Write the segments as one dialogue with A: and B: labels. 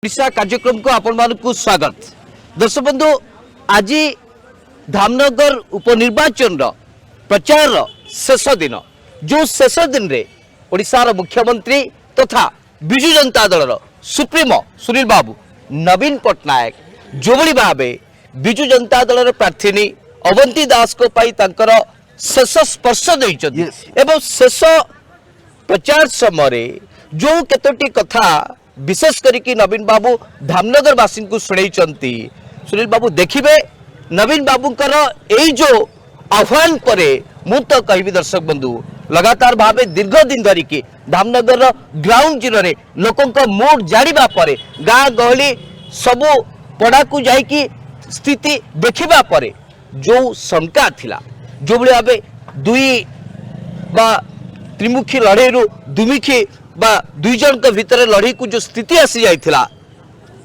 A: ओडिशा कार्यक्रम को आपण मानकु स्वागत। दर्शक बंधु, आज धामनगर उपनिर्वाचन प्रचार शेष दिन, जो शेष दिन रे ओडिशार मुख्यमंत्री तथा विजु जनता दल सुप्रीमो सुनील बाबू नवीन पट्टनायक जो भाव विजु जनता दल प्रार्थी अवंती दास को पाई तांकर शेष स्पर्श देइछथि एवं शेष प्रचार समय जो केतोटी कथा विशेष करके नवीन बाबू धामनगर वासी को शुणई सुनील बाबू देखिए नवीन बाबूकर यही जो आह्वान पर मु तो कहि दर्शक बंधु लगातार भाव दीर्घ दिन धरिकी धामनगर ग्राउंड जीरो रे लोकों मूड जानिबा परे गाँ गहली सबू पड़ा को जाइकी स्थिति देखिबा परे जो शंका थिला जो भाव दुई बा त्रिमुखी लड़ाई दुमुखी बा दुई जन के भितर लड़ाई को जो स्थिति आसी जाइथिला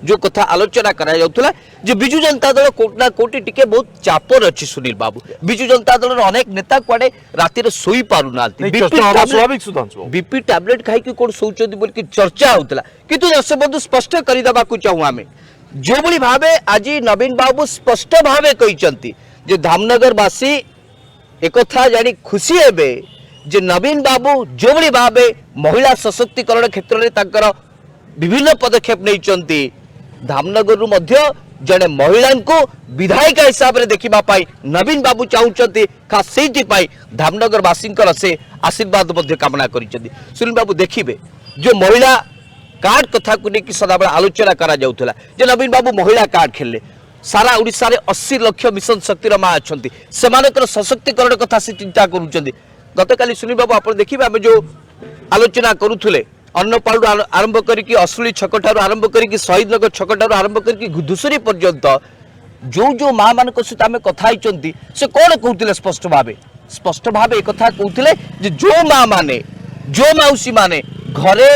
A: जो कथा आलोचना करा जाउथला जे बिजु जनता दल कोटना कोटी टिके बहुत चापर अछि सुनील बाबू बिजु जनता दल अनेक नेता कोडे राति रे सोई पारु नांती बीपी टैबलेट खाई कि कोन सोचोदी बोल कि चर्चा होतला किंतु दर्शक बंधु स्पष्ट करि दबा को चाहू आमे जो बली भाबे आज नवीन बाबू स्पष्ट भाबे कहिसंती जे धामनगर वासी एकथा जानी खुशी हेबे जे नवीन बाबू जो बली भाबे महिला सशक्तिकरण क्षेत्र में तांकर विभिन्न पदक्षेप नहीं धामनगर रु मध्य जड़े महिला को विधायिका हिसाब से देखा नवीन बाबू चाहते खास से धामनगर वासी से आशीर्वाद कामना कर सुनील बाबू देखिए जो महिला कार्ड कथा को लेकिन सदाबे आलोचना करा जाउथला जे नवीन बाबू महिला कार्ड खेले सारा ओडिशा रे 80 लाख मिशन शक्तिर माँ अच्छा से सशक्तिकरण कथा से चिंता करुँच गतकाली सुनील बाबू आप देखिए आम जो आलोचना करुले अन्नपाड़ आरंभ करके असुली छक ठार आरंभ करके शहीद नगर छक ठार आरंभ करके घुधुसरी पर्यंत जो जो माँ मान सहित आम कथा से कौन कहते स्पष्ट भाव एक कथा कहते जो माँ माने जो मौसी माने घरे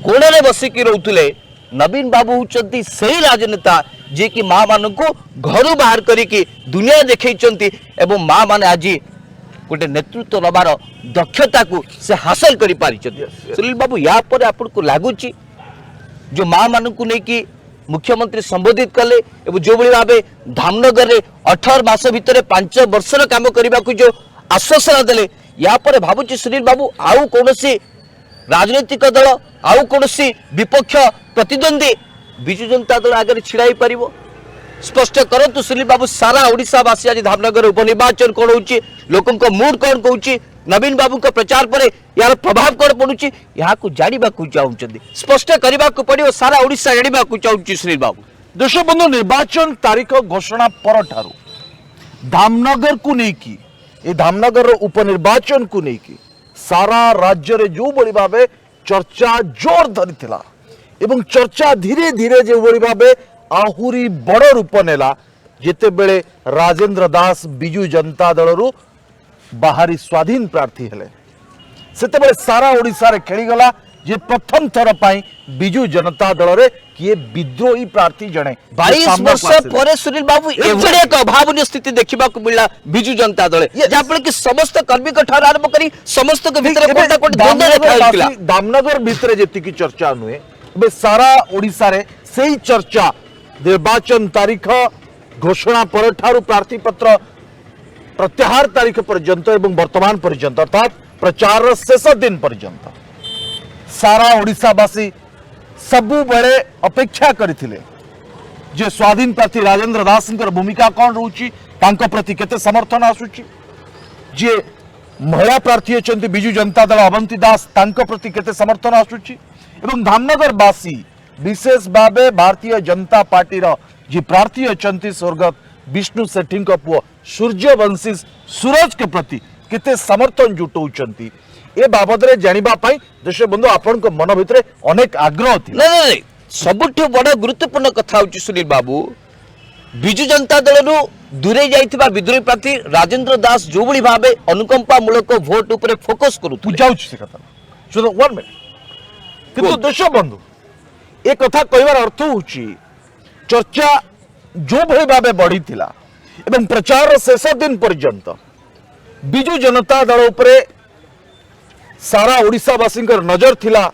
A: कोणे बसिकी रोते नवीन बाबू होती से राजनेता जे कि माँ मान को घर बाहर करके दुनिया देखते एवं माँ माने आज गोटे नेतृत्व नबार दक्षता को से हासिल कर पारी सुनील बाबू या पर आपको लगुच जो माँ मान को लेकिन मुख्यमंत्री संबोधित कले एवं जो भाव धामनगर में 18 मास भितर 5 वर्षर काम करने को जो आश्वासन देले या पर भावुची सुनील बाबू आउ कौन राजनैतिक दल आउ कौन विपक्ष प्रतिद्वंदी विजु जनता दल आगे छिड़ा पार स्पष्ट करंतु सुनील बाबू सारा ओडिशावासी आज धामनगर उपनिर्वाचन कौन हो लोकों को मूड कौन कहूँ नवीन बाबू का प्रचार पर यार प्रभाव कौन पड़ुची यहाँ जानवा चाहते स्पष्ट करने को पड़ो सारा ओडिशा जानवा चाहूँ सुनील बाबू
B: देश बंधु निर्वाचन तारीख घोषणा पर ठारू धामनगर को लेकिन ये धामनगर उपनिर्वाचन को लेकिन सारा राज्य रे जो बड़ी भाव चर्चा जोर धरी एवं चर्चा धीरे धीरे जो बड़ी भाव आहुरी बड़ रूप नेला जेते बेले राजेंद्र दास बिजु जनता दल रु बाहरी स्वाधीन प्रार्थी हेले सेते बेले सारा ओडिसा रे खेलीगला जे प्रथम थर पाई बिजु जनता दल रे किए विद्रोही प्रार्थी जणे
A: 22 वर्ष पर सुनील बाबू एभली एक अभावनीय स्थिति देखा मिला बिजु जनता दल जहाँ कि समस्त कर्मी ठार आरंभ करी समस्त
B: दामनगर भितर जी चर्चा नुहे सारा ओडिसा रे सही चर्चा निर्वाचन तारीख घोषणा पर ठारू प्रार्थी पत्र प्रत्याहार तारीख पर्यंत एवं वर्तमान पर्यंत अर्थात प्रचार शेष दिन पर्यंत सारा ओडिशावासी सबु बेले अपेक्षा करथिले जे स्वाधीन प्रार्थी राजेंद्र दास भूमिका कौन रोची तांको प्रति केते समर्थन आसुची जे महिला प्रार्थी अछंती बिजु जनता दल अवंती दास तांको प्रति केते समर्थन आसुची एवं धामनगर वासी विशेष भावे भारतीय जनता पार्टी जी प्रार्थी अछंती स्वर्गत विष्णु सेठी पुओ सूर्यवंशी सूरज के प्रति केते समर्थन जुटाउछंती ए बाबद रे जानिबा पई देश बंधु आपन को मन भितरे अनेक आग्रह थी
A: नहीं सबुठु बड़ गुरुत्वपूर्ण कथा होची सुनील बाबू बिजु जनता दल रु दूरे जाइथिबा विद्रोही प्रार्थी राजेंद्र दास जो बड़ी भाबे अनुकंपा मूलक वोट ऊपर फोकस करू
B: बुझाउछ से कथा सुनो 1 मिनट किंतु देश बंधु ए कथा कहबार अर्थ होची चर्चा जो भली भाबे बढ़ी थिला एवं प्रचार शेष दिन पर्यंत बिजु जनता दल उपरे सारा ओडिशावासी नजर थिला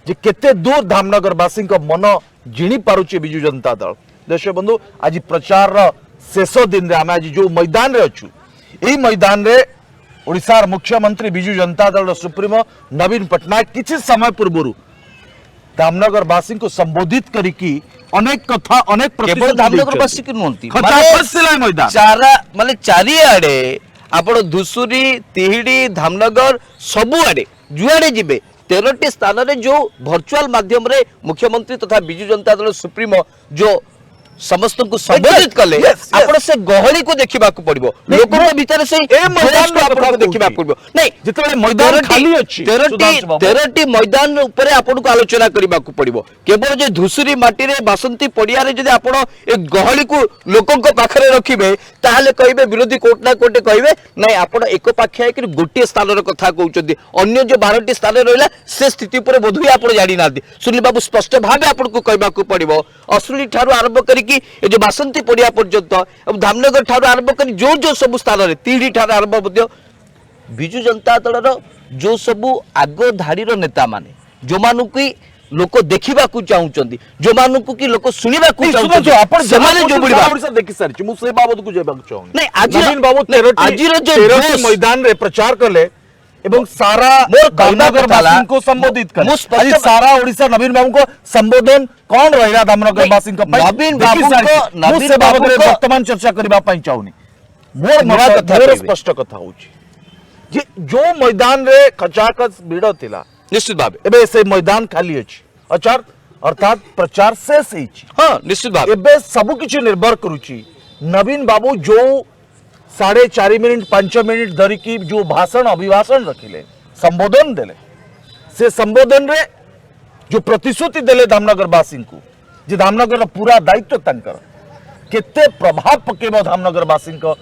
B: जे केते दूर धामनगर वासी मन जिणी पारुचे बिजु जनता दल। दर्शक बंधु आज प्रचार शेष दिन रे आम आज जो मैदान रे अच्छु यही मैदान रे ओडिशार मुख्यमंत्री बिजु जनता दल सुप्रीमो नवीन पट्टनायक किछि समय पूर्व धामनगर वासी को संबोधित करिकी अनेक कथा अनेक
A: केवल धामनगर वासी की नुहंती
B: मैदान
A: चारा माने चारिआडे आपण धुसुरी तिहिडी धामनगर सबुआडे जुआडे जिबे 13टी स्थान रे जो वर्चुअल माध्यम रे मुख्यमंत्री तथा बिजु जनता दल सुप्रीमो जो समस्त को संबोधित कले आपण से गहली को देखिबा को पड़िबो लोक के भीतर से ए मैदान को आपण को देखिबा पड़िबो नहीं
B: जितने मैदान खाली अछि
A: 13टी मैदान ऊपर आपण को आलोचना करबा को पड़िबो केवल जे धुसुरी माटी रे बासंती पडिया रे जदि आपण ए गहली को लोक को पाखरे रखिबे ताहाले कहिबे विरोधी कोर्ट ना कोर्ट कहिबे नहीं आपण एक पाखिया कि गोटे स्थान रो कथा कहउचंदी अन्य जो 12टी स्थान रहला से स्थिति पर बोधुई आपण जानि नादी सुनील बाबू स्पष्ट भाबे आपण को कहबा को पड़िबो असुली ठारू आरंभ करी कि जो बासंती पड़िया पर्यंत धामनगर ठार आरंभ कर जो जो सब स्थान में तीड़ी ठार आरंभ विजु जनता दल जो सबू आग धाड़ी नेता माने जो मानु की लोक देखा चाहूँगी जो मानु की लोक शुणा
B: देखी सारी मुझे बाबद को जाबाक चाहूँ नवीन बाबू 13टी मैदान रे प्रचार कले एवं सारा धामनगर वासी को संबोधित कर सारा ओडिशा नवीन बाबू को संबोधन कौन रहा धामनगर वासी
A: नवीन बाबू
B: को वर्तमान चर्चा करबा पई चाहूनी मोर स्पष्ट कथा होची जे जो मैदान रे खचाखच भीड़ थिला
A: निश्चित भाव
B: एबे से मैदान खाली अछि अचार अर्थात प्रचार शेष हेछि
A: हां निश्चित भाव
B: एबे सब किछ निर्भर करूची नवीन बाबू जो 4.5 मिनिट 5 मिनिट धरिकी जो भाषण अभिभाषण रखिले संबोधन देले से संबोधन रे जो प्रतिश्रुति देले धामनगर वासी को जे धामनगर पूरा दायित्व तंकर केते प्रभाव पकेबो धामनगर वासी को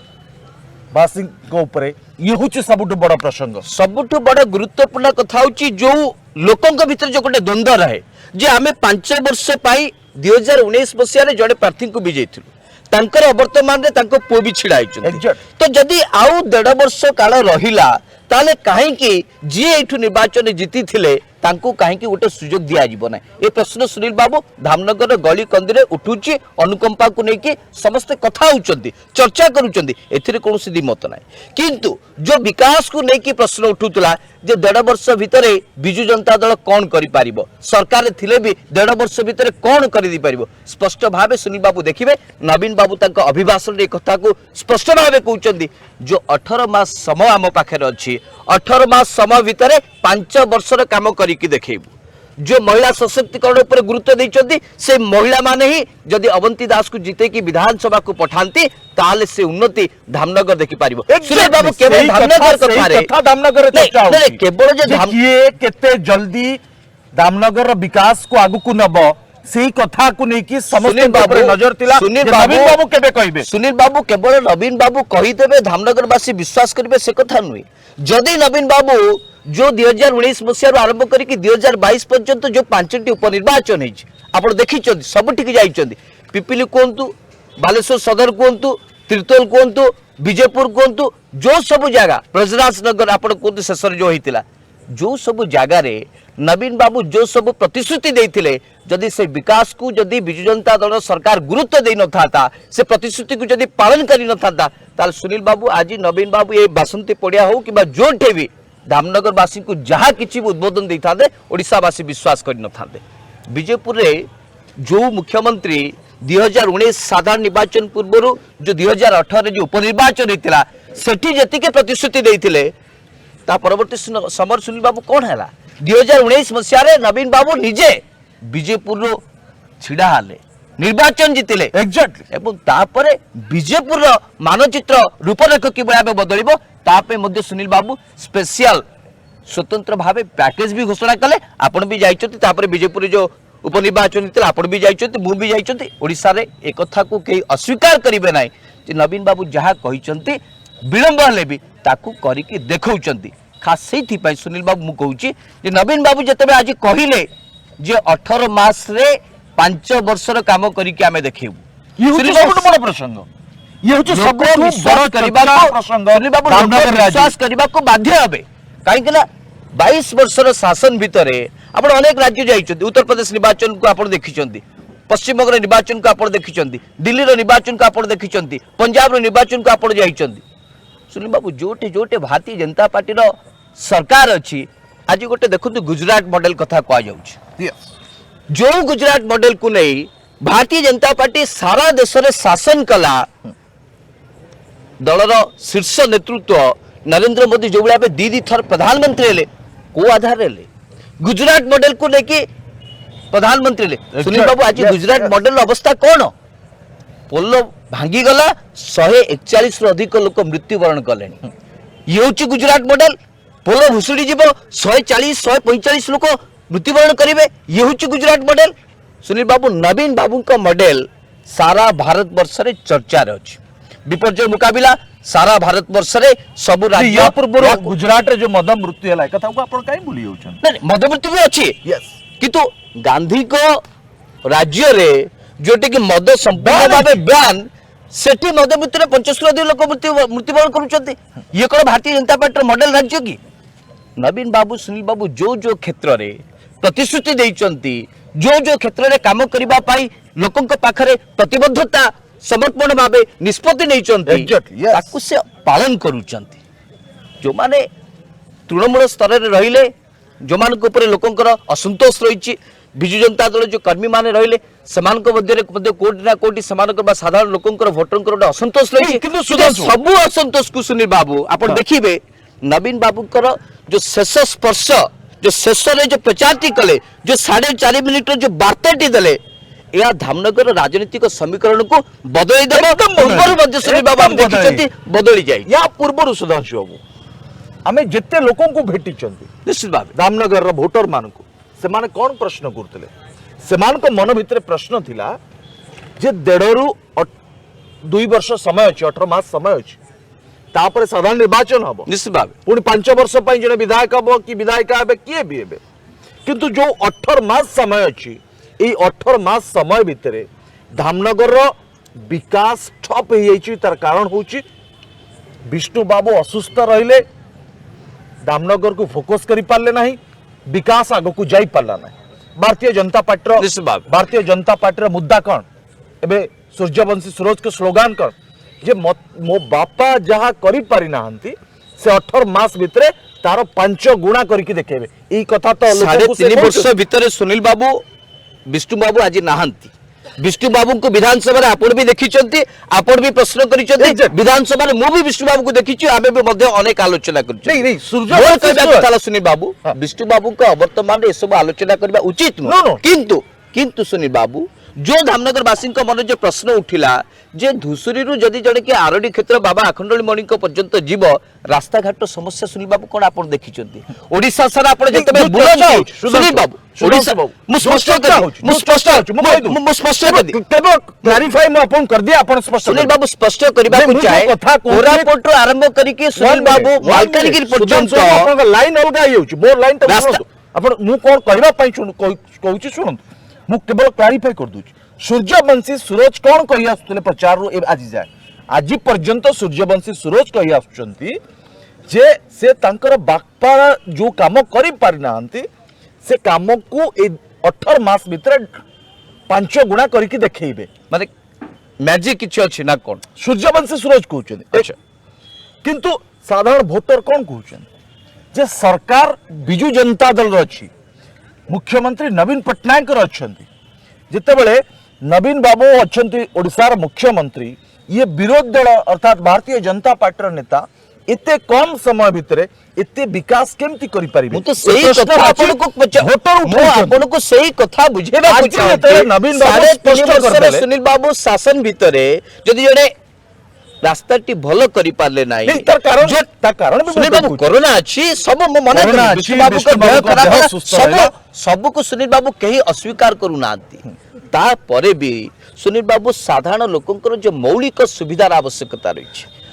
B: ऊपर ये होची सबुठ बड़ प्रसंग
A: सबुठ बड़ गुरुत्वपूर्ण कथा होची जो लोकंक भीतर जो गोटे द्वंद्व रहे जे आमे 5 वर्ष पाई 2019 मसिया रे जड़े प्रार्थी को विजयी थिलु तांकर वर्तमान रे तांको पो भी छिड़ा आइछन तो जदी आउ 1.5 वर्ष काल रहिला ताले काहे कि जे एठु निर्वाचन जीती थिले तांको काहे कि गोटे सुजोग दिया जिवो ना ए प्रश्न सुनील बाबू धामनगर गली कंदी उठुची अनुकंपा को लेकिन समस्त कथा होउचंदी चर्चा करूचंदी एथिरे कोनोसी दिमत ना किंतु जो विकास को लेकिन प्रश्न उठुतला जे 1.5 वर्ष भितरे बिजु जनता दल कौन करि पारिबो सरकार थिले भी 1.5 वर्ष भितरे कौन करि दी पारिबो स्पष्ट भावे सुनील बाबू देखिबे नवीन बाबू तांको अभिभाषण रे कथा को स्पष्ट भावे कहउचंदी जो 18 मास समय आम पाखे अच्छी 18 मास समय भितर 5 वर्षर काम करिकी देखैबू जो महिला सशक्तिकरण पर गुरुत्व देइचंदी से महिला माने ही जदि अवंती दास को जीते की विधानसभा को पठांती ताले से उन्नति धामनगर देखि पारिबो सुनील बाबू केवल धामनगर कथा
B: धामनगर चर्चा हो
A: केवल जे
B: देखिए केते जल्दी धामनगर विकास को आगु को नबो सेही कथा को नहीं कि समस्त बाबू नजर तिला नवीन बाबू केबे कहबे
A: सुनील बाबू केवल नवीन बाबू कहि देबे धामनगर वासी विश्वास करिवे से कथा नुई जदि नवीन बाबू जो 2019 मसिया आरंभ करिक 2022 पर्यंत जो 5टी उपनिर्वाचन है आप देखी सब ठीक जाइए पिपिली कहतु बालेश्वर सदर कहतु तिर्तोल कहतु विजयपुर कहतु जो सब जगह ब्रजराज नगर आप कहतु शेष जो होता जो सब जगार नवीन बाबू जो सब प्रतिश्रुति देते जदि से विकास को जदि बिजु जनता दल सरकार गुरुत्व दे न था से प्रतिश्रुति को जदि पालन कर न था सुनील बाबू आज नवीन बाबू ये बासंती पड़िया हो कि जोटे भी धामनगर वासी को जहाँ किसी उद्बोधन दे था ओडिशावासी विश्वास कर न था विजयपुर जो मुख्यमंत्री 2019 साधारण निर्वाचन पूर्व जो 2018 जो उपनिर्वाचन होता सेठी जतिके प्रतिश्रुति देते परवर्ती समय सुनील बाबू कौन है 2019 मसीह नवीन बाबू निजे विजयपुर छिड़ा हाले निर्वाचन जीतिले
B: एग्जैक्टली
A: एवं तापर विजयपुर मानचित्र रूपरेख किभली बदलिबो तापे मध्य सुनील बाबू स्पेशल स्वतंत्र भावे पैकेज भी घोषणा कले आपण भी जाइछथि तापर विजयपुर जो उपनिर्वाचन होता आपण भी जाइछथि मु भी जाइछथि ओडिसा रे एक कथा को केही अस्वीकार करिवे नाही जे नवीन बाबू जहाँ कहिसंती विलंब हेले भी ताकू करिकि देखौचंती खास सेठी पई सुनील बाबू मु कहूची जे नवीन बाबू जतबे आज कहिले जे 18 मास रे 5 वर्षर काम करिकि आमे देखैबू
B: ये होची सबुठ बड़ प्रसंग ये होची सबुठ बड़ करबा प्रसंग
A: सुनील बाबू विश्वास करबा को बाध्य हेबे काहे कि ना 22 वर्षर शासन भितरे आपण अनेक राज्य जाइछथि उत्तर प्रदेश निर्वाचन को आपण देखिछथि पश्चिमबंग निर्वाचन को आप देखी, दिल्ली निर्वाचन को आप देखी, पंजाब निर्वाचन को आप जाइंट। सुनील बाबू जोटे जोटे भारतीय जनता पार्टी सरकार अच्छी, आज गोटे देखो गुजरात मॉडल कथा कह जो गुजरात मॉडल को नहीं भारतीय जनता पार्टी सारा देश में शासन कला। दलर शीर्ष नेतृत्व नरेंद्र मोदी जो भाव दी थर प्रधानमंत्री ले को आधार ले गुजरात मॉडल को लेकिन प्रधानमंत्री ले। सुनील बाबू आज गुजरात मॉडल अवस्था कौन? पोल भांगी गला 141 अधिक लोक मृत्युवरण कले। ये हूँ गुजरात मॉडल। पोल भुशुड़ी जीव 140 145 लोक मृत्युवरण करेंगे। ये हूँ गुजरात मॉडल। सुनील बाबू नवीन बाबू का मॉडल सारा भारत वर्ष रे चर्चा रे अछि। विपर्य मुकाबला सारा भारत वर्ष रे सब राज्य
B: या पूर्व गुजरात रे जो मद मृत्यु है कथा को आपण काई भूली होछन?
A: नहीं मद मृत्यु भी अछि,
B: यस,
A: किंतु गांधी को राज्य रे जोटे कि मद संपूर्ण भाव ब्यान सेठी मद मृत्यु 75 लोक मृत्युवरण करूछथि। ये कोन भारतीय जनता पार्टी मॉडल राज्य की? नवीन बाबू सुनील बाबू जो क्षेत्र रे प्रतिश्रुति देइचंती, जो क्षेत्र रे काम करिबा पाई लोकन को पाखरे प्रतिबद्धता समर्पण भावे निष्पत्ति नहीं ताकू से पालन करूचंती। जो माने तृणमूल स्तर रे रहिले, जो मान को ऊपर लोकंकर असंतोष रही, विजु जनता दल जो कर्मी माने रहिले समान को मध्य कोटी ना कोटी समान को साधारण लोकंकर वोटरंकर असंतोष रही। सब असंतोष को सुनील बाबू आपण देखिबे नवीन बाबूकर जो शेष स्पर्श जो शेष रे जो प्रचारटी कले, जो 4.5 मिनिट जो वार्ताटी देले, यह धामनगर राजनीतिक समीकरण को बदली देव। सुनील बाबू देखिए बदली जाए।
B: या पूर्व सुधांशु बाबू आमे जिते लोकों को भेटी
A: निश्चित भाव
B: धामनगर रो भोटर मान को से माने कौन प्रश्न करते से मान को मन भितर प्रश्न थिला जे 1.5 रु 2 वर्ष समय अछि, 18 मास समय अछि, तापर साधारण निर्वाचन हबो
A: निश्चित भाव
B: पुणी 5 वर्ष पई जने विधायक हबो कि विधायिका हेबे किए भी हेबे। किंतु जो 18 मास समय अछि, ए 18 मास समय भितर धामनगर रो विकास ठप हो जाइछि। तार कारण होछि विष्णु बाबू असुस्थ रहिले, धामनगर को फोकस करि पारले नाही, विकास आगो को जाई पारला नाही। भारतीय जनता पार्टी रो मुद्दा कौन एबे सूर्यवंशी सूरज के स्लोगान कौन जे मो बापा जहा करि पारि नाहंती से 18 मास भितरे तार 5 गुणा करके देखेबे। ई कथा तो
A: 3.5 वर्ष भितर सुनील बाबू विष्णु बाबू आज नाहंती। विष्णु बाबू को विधानसभा आपण भी देखिचंती, आपण भी प्रश्न करिचंती विधानसभा रे मु भी विष्णु बाबू को देखिछु, आबे भी मध्य अनेक आलोचना करिछु।
B: नहीं
A: सूर्य सुनील बाबू विष्णु बाबू का वर्तमान रे सब आलोचना करबा उचित न, किंतु सुनील बाबू जो धामनगर वासी मन जो प्रश्न उठिला जे धुसुरी जदि जड़े कि आरडी क्षेत्र बाबा आखंडली मणि पर्यंत जीव रास्ता घाट समस्या सुनील बाबू कौन आप देखिचंती? ओडिशा सारा आपण जतबे बुलंदी सुनील बाबू ओडिशा मु स्पष्ट
B: क्लैरिफाई म अपन कर दिया अपन स्पष्ट
A: सुनील बाबू स्पष्ट करबा को चाहे कोरापुट आरंभ करिके सुनील बाबू मालकानगिरी पर्यंत
B: अपन लाइन अलगा होउची मोर लाइन त अपन मु कोन कहबा पई कहूची सुनंतु मु केवल क्लैरिफाई कर दूची। सूर्यवंशी सूरज कौन कहि आसुतले प्रचार रो आज जाए आज पर्यंत सूर्यवंशी सूरज कहि आसुचंती जे से तांकर बापा जो काम करि पारि नाहंती से काम को 18 मास भीतर 5 गुणा करके देखेइबे।
A: माने मैजिक किछ अछि ना कोन
B: सूर्यवंशी सूरज कहउचंती। अच्छा किंतु साधारण भोटर कौन कहउचंती जे सरकार बिजु जनता दल रो अछि, मुख्यमंत्री नवीन पट्टनायक अच्छी, जितेबले नवीन बाबू अच्छी ओडिशार मुख्यमंत्री, ये विरोधी दल अर्थात भारतीय जनता पार्टी नेता इतने कम समय भितर इतने विकास केमती करि परिबे?
A: तो सही कथा आपन को आपन को सही कथा बुझेबा को चाहे नवीन बाबू स्पष्ट कर देले सुनील बाबू शासन भितरे जदि जड़े रास्ताटी भल करि पारले नाही तार कारण सुनील बाबू कोरोना अछि सब मने विष्णु बाबू को देह खराब है सब को सुनील बाबू कहीं अस्वीकार करू नांती। ता परे भी सुनील बाबू साधारण लोकंकर जो मौलिक सुविधार आवश्यकता रही,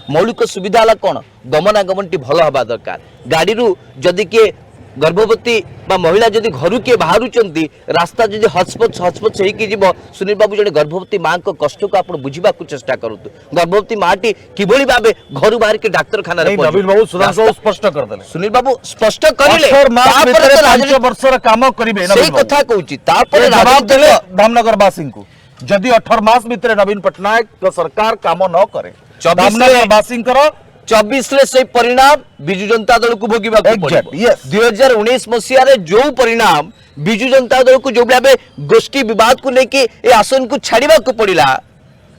A: मौलिक सुविधा ला कोन गमनागमनटी भल हबा दरकार। गाड़ी रु जदि के गर्भवती बा महिला जदि घर किए बाहर रास्ता जदि हचपच हचपच हो सुनील बाबू जड़े गर्भवती माँ को कष्ट को आप बुझा चेष्टा करूँ गर्भवती माँ टी किभली भाव घर बाहर के डाक्तरखाना
B: नवीन बाबू सुधांशु बाबू स्पष्ट करदे
A: सुनील बाबू स्पष्ट करिले
B: वर्षर काम करिवे
A: सही कथा कहूची तापर
B: जवाब देले धामनगर वासी को जदि 18 मास भितर नवीन पटनायक सरकार काम न करे धामनगर वासी
A: 24 से परिणाम बिजु जनता दल को भोगिबा
B: Yes.
A: 2019 मसीह जो परिणाम बिजु जनता दल को जो भाव गोष्ठी विवाद को लेकिन ए आसन को छाड़वा को पड़ा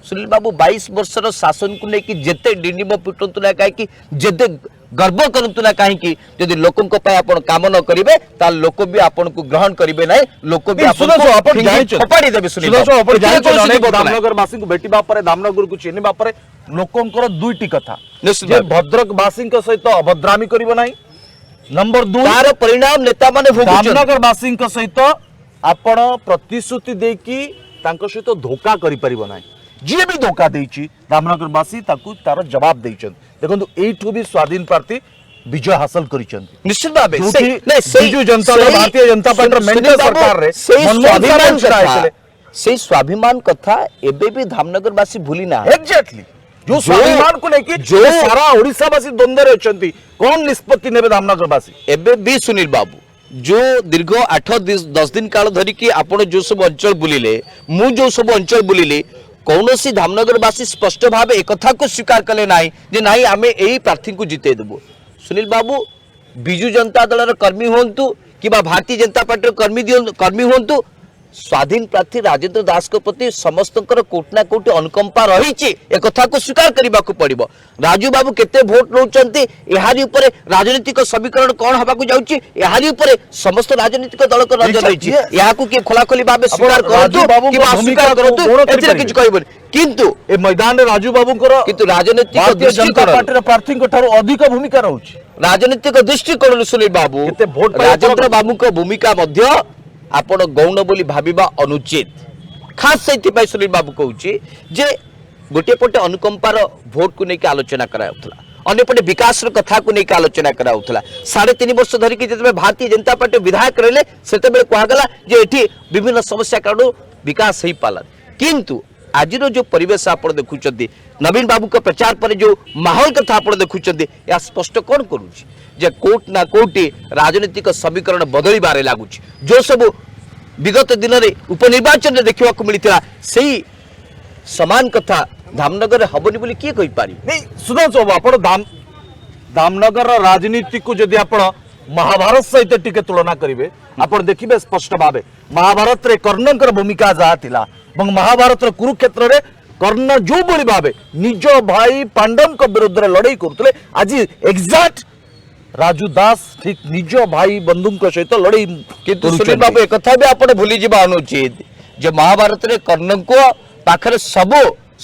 A: सुनील बाबू 22 वर्षर शासन को लेकिन जेते डिंडिम पिटंतु ना कहीं जेते गर्व करंतु ना कहीं जदि लोकन को पाए आपण काम न करिवे ता लोक भी आपण को ग्रहण करिवे नै लोक भी आपण खपाड़ी देबे सुनील बाबू
B: धामनगर वासी को भेटिबा परे धामनगर को चिन्हिबा परे लोकंकर दुईटी कथा जे भद्रक वासी सहित अभद्रामी करिवो नाही नंबर 2
A: तार परिणाम नेता माने
B: धामनगर वासी सहित आपण प्रतिश्रुति देकी तांको सहित धोखा करि परिवो नाही जी भी धोखा देइची धामनगर वासी ताकू तार जवाब देइछन देखंतु एठू भी स्वाधीन प्रार्थी विजय हासिल करिछंती
A: निश्चित भाबे
B: बिजु जनता दल भारतीय जनता पार्टी मेंटल सरकार रे मनमोहन सिंह
A: से स्वाभिमान कथा एबे भी धामनगर वासी भूली ना
B: एग्जैक्टली जो स्वाभिमान को लेके जो सारा ओडिसा वासी द्वंद्व अछंती कौन निष्पत्ति नेबे धामनगर वासी
A: एबे भी सुनील बाबू जो दीर्घ 8-10 दिन काल धरिकी आपण जो सब अंचल बुलिले मु जो सब अंचल बुलिले कौनसी धामनगर वासी स्पष्ट भाव एक कथा को स्वीकार कले नाही जे नाही आमे एही प्रार्थी को जिते देबो सुनील बाबू बिजु जनता दल कर्मी होंतु कि भारतीय जनता पार्टी कर्मी होंतु स्वाधीन प्रार्थी राजेंद्र दास को प्रति समस्त कोटना कोटि अनुकंपा रही एक कथा को स्वीकार करने को पड़ो राजू बाबू केते भोट नौचंती एहारी ऊपर राजनीतिक समीकरण कौन हवा को जाउची एहारी ऊपर समस्त राजनीतिक दल को नजर रही यहाँ को किए खोलाखोली भाव स्वीकार करंतु कि अस्वीकार करंतु एथिरे किछ कहबोनी किंतु
B: ए मैदान रे राजू बाबू
A: किंतु राजनीतिक
B: जनता पार्टी प्रार्थी ठारू अधिक भूमिका रहउची
A: राजनीतिक दृष्टिकोण सुनील बाबू राजेंद्र बाबू को भूमिका मध्य आपण गौण बोली भाविबा अनुचित खास से सुनील बाबू कहूँ जे गोटे पटे अनुकंपार भोट को लेकिन आलोचना कराउथला अन्यपटे विकास कथा को लेकिन आलोचना कराउथला 3.5 वर्ष धरिकी जब भारतीय जनता पार्टी विधायक रहे से कहगला जे एठी विभिन्न समस्या कारण विकास हो पाला किंतु आज जो परिवेश आप देखुं नवीन बाबू का प्रचार पर जो माहौल कथा आप देखुं या स्पष्ट कौन करुच्ची जे कोट ना कोटी राजनीतिक समीकरण बदल बारे लगुच जो सब विगत दिन में उपनिर्वाचन देखा मिलता से समान कथा धामनगर हबनी बोली किए कहि पारि
B: नहीं सुधांशु बाबू आपण धामनगर राजनीति को जदि आपण महाभारत सहित टिके तुलना करिवे आपण देखिबे स्पष्ट भावे महाभारत रे कर्णंकर भूमिका जहा थिला ଏବଂ महाभारत कुरुक्षेत्र कर्ण जो बड़ी भावे निज भाई पांडव विरुद्ध लड़ाई करते आज एग्जैक्ट राजू दास ठीक निज भाई बंधु सहित लड़ाई
A: किंतु सुनील बाबू एक कथा भी आपण भूली जीवा अनुचित जे महाभारत रे कर्ण को पाखरे सब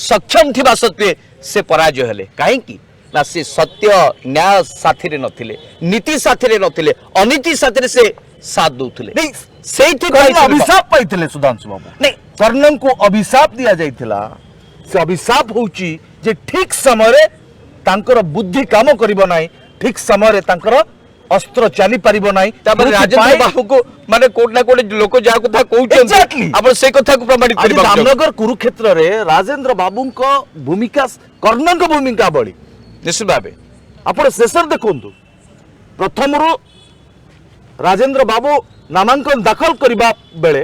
A: सक्षम थिबा सत्वे से पराजय हेले काहेकि ना से सत्य न्याय साथी रे नथिले नीति साथी रे नथिले अनीति साथी रे से साथ दउथिले
B: नहीं सेठी अभिशाप पाइथिले सुधांशु बाबू नहीं कर्ण को अभिशाप दिया जाइथिला से अभिशाप होउची जे ठीक समय रे तांकर बुद्धि काम करिवो नाही ठीक समय रे तांकर अस्त्र चली परिबो नाही
A: तब राजेंद्र बाबू को माने कोट ना कोट लोक जा कथा कहउछन आपण से कथा को प्रमाणित करबा
B: धामनगर कुरुक्षेत्र रे राजेंद्र बाबू को भूमिका कर्ण को भूमिका बड़ी
A: निश्चित भाबे
B: आपण शेषर देखंतु प्रथम रो राजेंद्र बाबू नामांकन दाखल करबा बेले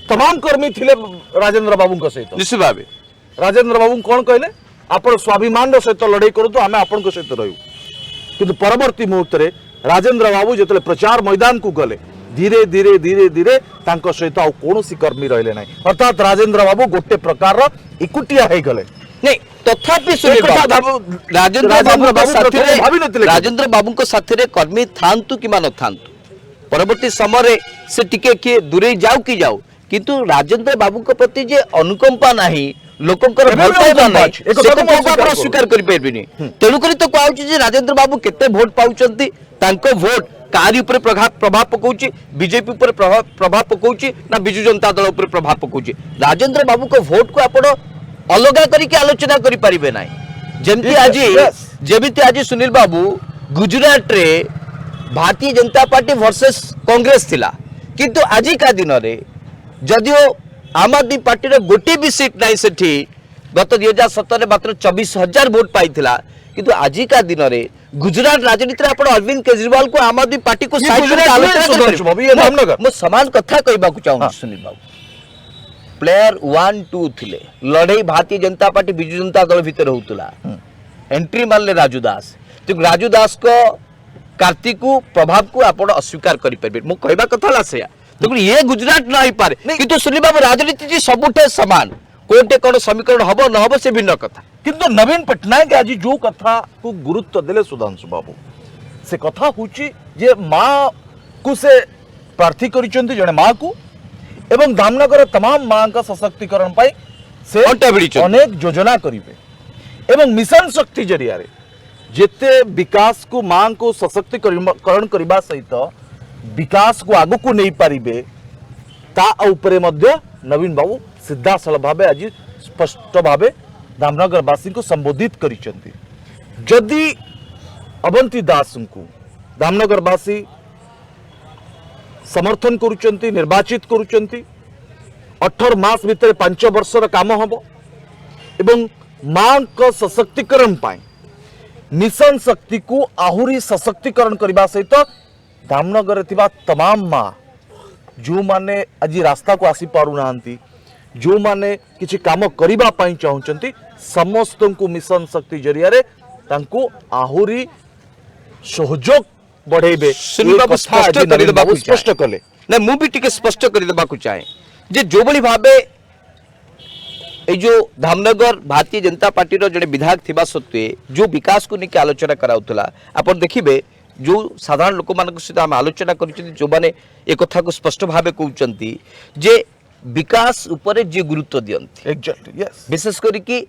B: तमाम कर्मी थिले राजेंद्र बाबू सहित
A: निश्चित भाव
B: राजेंद्र बाबू कौन कहले आप स्वाभिमान सहित लड़ाई करूँ आम आपण सहित रहू किंतु परवर्ती मुहूर्त में राजेंद्र बाबू जो प्रचार मैदान को गले धीरे धीरे धीरे धीरे सहित आउ कौन कर्मी रहिले ना अर्थात राजेंद्र बाबू गोटे प्रकार एकुटिया हो गले
A: नहीं तथापि राजेंद्र बाबू साथी कर्मी थांतु कि न थांतु परवर्ती समय से टिके किए दूरे जाऊ कि जाऊ किंतु राजेंद्र बाबू के प्रति जे अनुकंपा नाही लोकंकर स्वीकार कर पारबिनी तेणु करी तो कहउची जे राजेंद्र बाबू केते वोट पाउचंती तांको वोट कारी ऊपर प्रभाव पकाउची बीजेपी ऊपर प्रभाव पकाउची ना बिजु जनता दल ऊपर प्रभाव पकाउची राजेंद्र बाबू को वोट को आपण अलगा करी के आलोचना करि परिबे नाही जेमती आज सुनील बाबू गुजरात रे भारतीय जनता पार्टी वर्सेस कांग्रेस थिला किंतु आज का दिन में जदियो आम आदमी पार्टी गोटे भी सीट नहीं सेठी गत 2017 मात्र 24,000 वोट पाई किंतु आज का दिन में गुजरात राजनीति में आप अरविंद केजरीवाल को आम आदमी पार्टी को मो समान कथा कहबा चाहूँ सुनील बाबू प्लेयर 1 2 थिले लड़ाई भारतीय जनता पार्टी बिजु जनता दल भितर होउतला एंट्री मारले राजू दास तो राजू दास को कार्तिक को प्रभाव को आप अस्वीकार करें मो कहबा कथा ला से तो ये गुजरात नहीं पारे किंतु सुनील बाबू राजनीति सबुठे समान कोटे कौन समीकरण हम न हम से भिन्न कथा
B: किंतु नवीन पट्टनायक आज जो कथा को गुरुत्व देले सुधांशु बाबू से कथा होची जे माँ को से प्रार्थी करिसेंती जने माँ को एवं धामनगर तमाम माँ का सशक्तिकरण पाई से अनेक योजना करिवे एवं मिशन शक्ति जरिया जेते विकास को माँ को सशक्तिकरण करबा सहित विकास को आगु को नहीं पारिबे ता उपरे मध्य नवीन बाबू सीधासल भावे आज स्पष्ट भावे धामनगरवासी को संबोधित करिसेंती जदि अवंती दास को धामनगरवासी समर्थन करुचंती निर्वाचित करुचंती 18 मास भितर 5 वर्षर काम हबो एवं मां को सशक्तिकरण पाए मिशन शक्ति को आहुरी सशक्तिकरण करबा सहित धामनगर थिबा तमाम मां जो माने आज रास्ता को आसी पारु नांती जो माने किछि काम करिबा पई चाहुचंती समस्त को मिशन शक्ति जरिया रे तांको आहुरी सहयोग बढ़ेबे
A: स्पष्ट कले ना मु भी टिके स्पष्ट कर देबा को चाहे जे जो बली भाबे ए जो धामनगर भारतीय जनता पार्टी रो जड़े विधायक थिबा सत्वे जो विकास को निके आलोचना कराउतला आपण देखिबे जो साधारण लोक मान सहित आम आलोचना करिसेंती जो माने ए कथा को स्पष्ट भाबे कहउचंती जे विकास ऊपर जे गुरुत्व दियंती
B: एग्जैक्टली यस
A: विशेष करी कि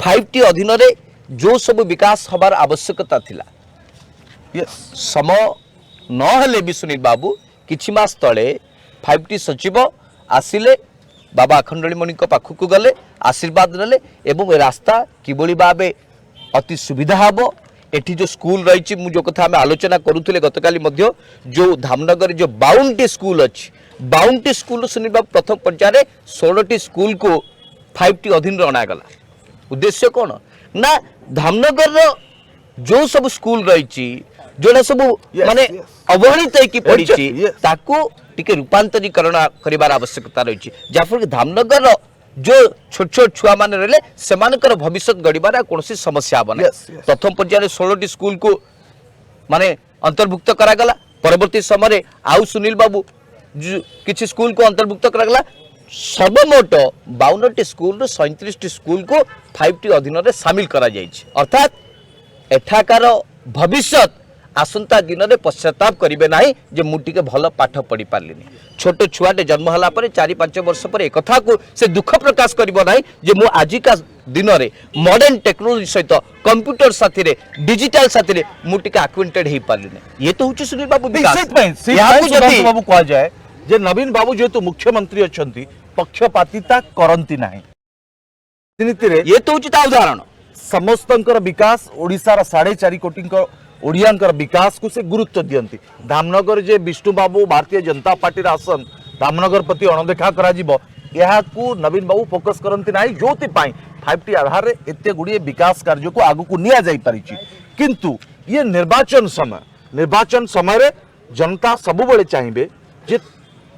A: 5T अधीन रे जो सब विकास हबार आवश्यकता थिला
B: यस
A: समय न हेले भी सुनील बाबू किछि मास तले 5T सचिव आसिले बाबा अखंडमणि पाखक गले आशीर्वाद नेले एवं रास्ता किबोली भाबे अति सुविधा हबो एठी जो स्कूल रही मु जो कथा आलोचना करूले गतकाली मध्य जो धामनगर जो 52टी स्कूल अच्छी 52टी स्कूल सुनील बाबू प्रथम पर्याय 16टी स्कूल को 5T अधीन अणागला उद्देश्य कौन ना धामनगर जो सब स्कूल रही जोड़ा सब माने अवहेलित होइकी पड़ी ताको टिके रूपांतरीकरण करिवार आवश्यकता रही जाफल धामनगर जो छोट छोट छुआ माने रहले सेमानकर भविष्य गड़िबार कोनोसी समस्या बने प्रथम पर्याय 16टी स्कूल को माने अंतर्भुक्त करा गला परवर्ती समय आउ सुनील बाबू किछि स्कूल को अंतर्भुक्त करा गला सर्वमोट 52टी स्कूल 37टी स्कूल को 5T अधीन रे शामिल करा जाइछि अर्थात एठाकार भविष्य आसंता दिन में पश्चाताप करेंगे ना जे मुझे भल पाठ पढ़ी पार्लिनी छोट छुआटे जन्म होला पर 4-5 वर्ष पर एक कथा को से दुख प्रकाश करिबो नाही जे मु आजिका दिन में मॉडर्न टेक्नोलॉजी सहित कंप्यूटर साथी रे डिजिटल साथी रे मुझे आक्वेंटेड हो पार्लिनी ये तो होची सुनील बाबू
B: बाबू कहा जाए जे नवीन बाबू जेहेतु मुख्यमंत्री अछंती पक्षपातिता करंती नाही राजनीति रे
A: ये तो होची ता उदाहरण
B: समस्तंकर विकास ओडिसार 4.5 कोटी ओडियांकर विकास को से गुरुत्व दियंती धामनगर जे विष्णु बाबू भारतीय जनता पार्टी आसन धामनगर प्रति अणदेखा करा जिवो यहा को नवीन बाबू फोकस करंती नाही जोति पाई 5T आधार रे एते गुडी विकास कार्य को आगु को निया जाई परिछि किंतु ये निर्वाचन समय रे जनता सब बेले चाहिबे जे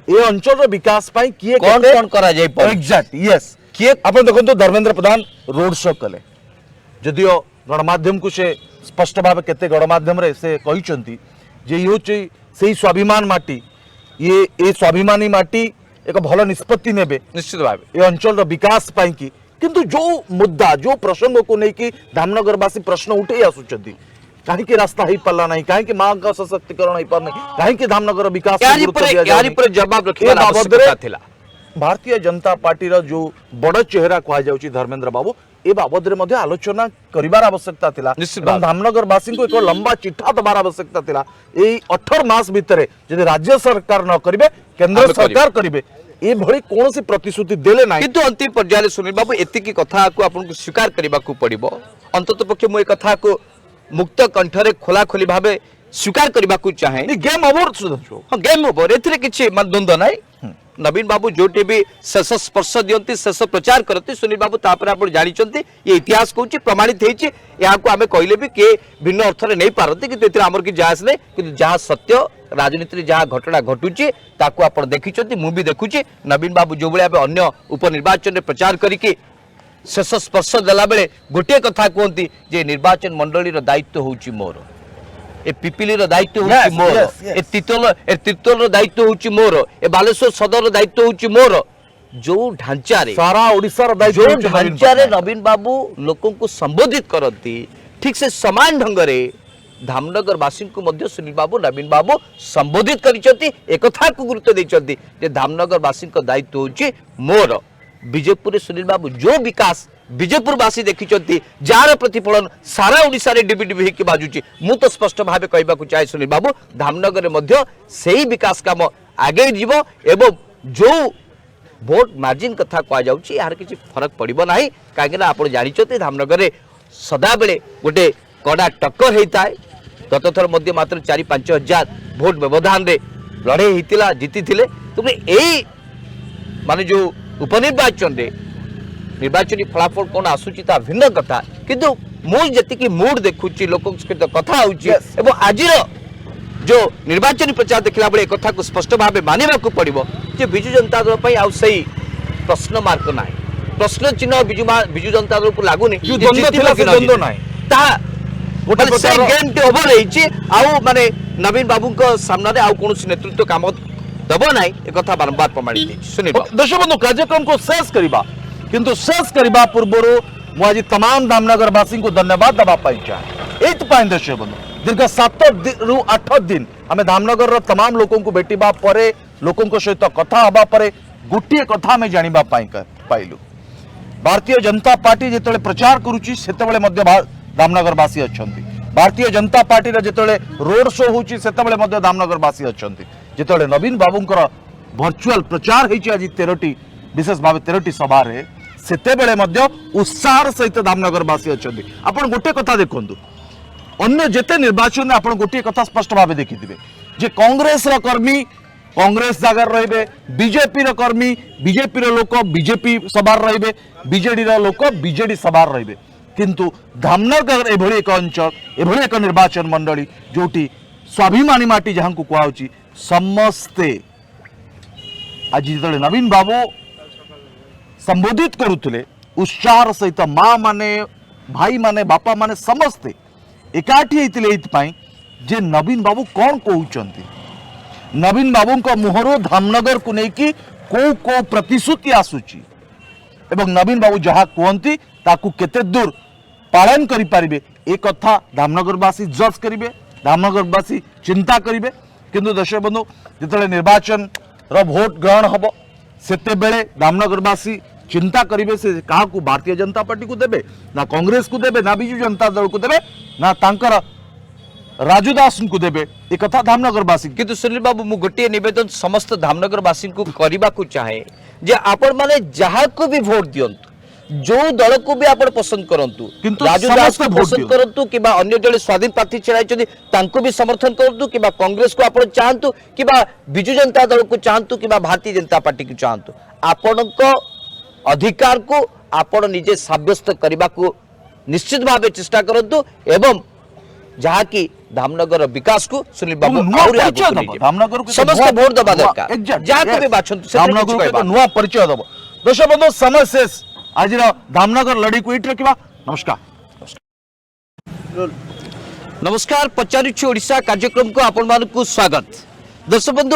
B: ए अंचल रो विकास पाई किए
A: कोन करा जाई पर
B: एग्जैक्ट यस किए अपन देखंतो धर्मेंद्र प्रधान रोड शो कले जदियो गणमाध्यम को से स्पष्ट भाव केते गणमाध्यम रे से कहिचंती जे यो से स्वाभिमान माटी ये स्वाभिमानी माटी एक भल निष्पत्ति नेबे
A: निश्चित भाव
B: ये अंचल विकास पाई की किंतु जो मुद्दा जो प्रसंग को लेकिन धामनगरवासी प्रश्न उठे आसुचंती कहीं रास्ता हो पारा ना कहीं माँ का सशक्तिकरण हो पार कहीं धामनगर विकास
A: जवाब रखा
B: भारतीय जनता पार्टी जो बड़ चेहरा कह जाउची धर्मेंद्र बाबू ए बाबद रे आलोचना करिवार आवश्यकता थिला धामनगरवासी को एक लंबा चिठा दबार आवश्यकता थिला एई 18 मास भितरे जदि राज्य सरकार न करिवे केंद्र सरकार करिवे ए भली कोनोसी प्रतिश्रुति देले नाही
A: किंतु अंतिम पर्याय सुनील बाबू एतिकी कथा को आपन को स्वीकार करबा को पड़िबो अंतत पक्षे मो ए कथा को मुक्त कंठरे खोला खोली भाबे स्वीकार करने को चाहे
B: गेम ओवर सुधांशु
A: हाँ गेम ओवर एथिरे किछि द्वंद्व नाई नवीन बाबू जोटी भी शेष स्पर्श दियंती शेष प्रचार करते सुनील बाबू तापर आप जानिचंती ये इतिहास कहूँ प्रमाणित होइछि याकू आमे कहले भी के भिन्न अर्थ रे नहीं पारती कि एथिरे हमर की जायज नै कि जहाँ सत्य राजनीति जहाँ घटना घटुची ताकू आप देखिचंती मु भी देखुची नवीन बाबू जो भाई अन्य उपनिर्वाचन में प्रचार करके शेष स्पर्श देला बेले गोटे कथा कहती जे निर्वाचन मंडलीर दायित्व होउची मोर ए पिपिलीर दायित्व होउची मोर ए तिर्तोलर दायित्व होउची मोर ए बालेश्वर सदर दायित्व होउची मोर जो ढांचा रे
B: सारा ओडिसा रो दायित्व
A: जो
B: होउची
A: ढांचा रे नवीन बाबू लोकों को संबोधित करती ठीक से समान ढंग रे धामनगर वासी को मध्य सुनील बाबू नवीन बाबू संबोधित करिसंती एक कथा को गुरुत्व दैछंती जे धामनगर वासी को दायित्व होउची मोर विजयपुर सुनील बाबू जो विकास विजयपुर वासी देखिचंती जार प्रतिफलन सारा ओडिसा रे डिबी डिबी हेकि बाजुची मु तो स्पष्ट भाबे कहबा को चाहे सुनील बाबू धामनगर रे मध्य सेही विकास काम आगे जीवो एवं जो भोट मार्जिन कथा कह जाउची यार किछि फरक पड़िबो नाही काहे ना आपण जानिचंती धामनगर रे सदा बेले गोटे कड़ा टक्कर हेता है गत थर मध्य मात्र 4-5 हजार भोट व्यवधान रे लड़े हेतिला जीती थिले तुम एई माने जो उपनिर्वाचन रे निर्वाचन फलाफल कौन आसूची ता भिन्न कथा किंतु मु जति मूड देखुची लोक सहित कथा होउची एवं आजिर जो निर्वाचन प्रचार देखला बेले कथा को स्पष्ट भाव मानिबा को पड़िबो जे बिजु जनता दल पई आउ सही प्रश्न मार्क नाही प्रश्न चिन्ह बिजु जनता दल को लागुनी
B: द्वंद्व नाही
A: ता गोटे से गेम टे ओवर हेची आउ माने नवीन बाबू को सामने रे आउ कोनोसी नेतृत्व काम दबो नाही ए कथा बारंबार प्रमाणित हेची सुनिबा
B: दर्शक बंधु कार्यक्रम को शेष करिबा किंतु शेष करिबा पूर्वरु मु आज तमाम धामनगर वासी को धन्यवाद दबा पाई चाहे एत पाई दर्शक बंधु दीर्घ 7 रु 8 दिन आमे धामनगर रो तमाम लोकों को भेटिबा परे लोकों को सहित कथा हबा परे गुटिए कथा में जानिबा पाई पाइलु भारतीय जनता पार्टी जेतले प्रचार करूची सेतबेले मध्य धामनगर वासी अछंती भारतीय जनता पार्टी रे जेतले रोड शो होची सेतबेले मध्य धामनगर वासी अछंती जेतले नवीन बाबूंकर वर्चुअल प्रचार हेची आज 13टी विशेष भाव 13टी सभा रे सेतेबेले मध्य उत्साह सहित धामनगर वासी अछंती आपण गोटे कथा देखंतु अन्य जेते निर्वाचन में आपण गोटे कथा स्पष्ट भाव देखिथिबे जे कांग्रेस रो कर्मी कांग्रेस जगार रहिबे बीजेपी रो कर्मी बीजेपी रो लोक बीजेपी सभार रहिबे बीजेडी रो लोक बीजेडी सभार रहिबे किंतु धामनगर एभली एक अंचल एभली एक निर्वाचन मंडली जोटी स्वाभिमानी माटी जहां को कहउची समस्ते आज जेतले नवीन बाबू संबोधित करुथिले उत्साह सहित माँ माने भाई माने बापा माने समस्ते एकाठी हेतिले एतपाई जे नवीन बाबू कौन कहउचंती नवीन बाबू को मुहरो धामनगर को लेकिन को प्रतिश्रुति आसुची एवं नवीन बाबू जहाँ कहती ताकू केते दूर पालन करि पारिबे ए कथा धामनगरवासी जज करिवे धामनगरवासी चिंता करिवे किंतु दर्शक बंधु जिते निर्वाचन रो भोट ग्रहण हबो सेते बेले धामनगरवासी चिंता करिवे से कहा को भारतीय जनता पार्टी को देबे ना कांग्रेस को देबे ना बिजु जनता दल को देबे ना तांकर राजुदास को देबे एक कथा धामनगरवासी
A: किंतु सुनील बाबू मु गोटे निवेदन समस्त धामनगरवासी को करबा को चाहे जे आपण माने जहा को भी वोट दियंतु जो दल को भी आपण पसंद करंतु
B: किंतु
A: राजुदास को पसंद करंतु किबा अन्य जळे स्वाधीन प्रार्थी छाइछथि तांको भी समर्थन करंतु किबा कांग्रेस को आपण चाहंतु किबा बिजु जनता दल को चाहंतु किबा भारतीय जनता पार्टी को चाहंतु आपणको अधिकार को आपण निजे साब्यस्त करबा को निश्चित भाव चेष्टा करंतु एवं जहा की धामनगर विकास को सुनील बाबू और
B: धामनगर को
A: समस्त वोट दबा दरकार जहा को भी बाछंतु
B: धामनगर को नुआ परिचय दबो दर्शक बंधु समय शेष आज धामनगर लड़ी को इट रखिबा नमस्कार
A: नमस्कार पचारुछि ओडिशा कार्यक्रम को आपण मानकु स्वागत दर्शक बंधु